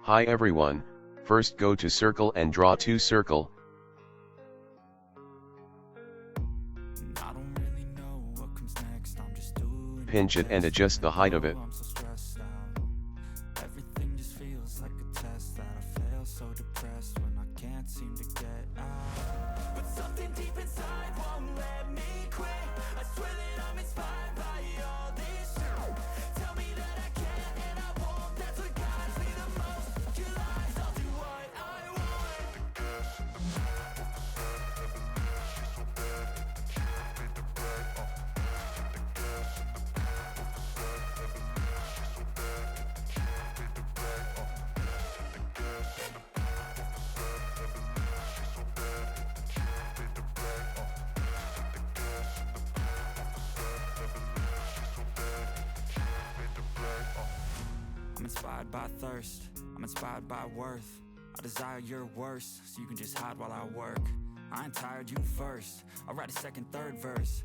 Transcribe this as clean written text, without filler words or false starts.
Hi everyone, first go to circle and draw 2 circle. Pinch it and adjust the height of it. Everything just feels like a test that I fail, so depressed when I can't seem to get out. But something deep inside won't let me quit. I swear that I'm inspired by all this shit. Tell me that I can and I won't. That's what guides me the most. Your lies, I'll do what I want. I'm inspired by thirst, I'm inspired by worth. I desire your worst, so you can just hide while I work. I ain't tired, you first. I'll write a second, third verse.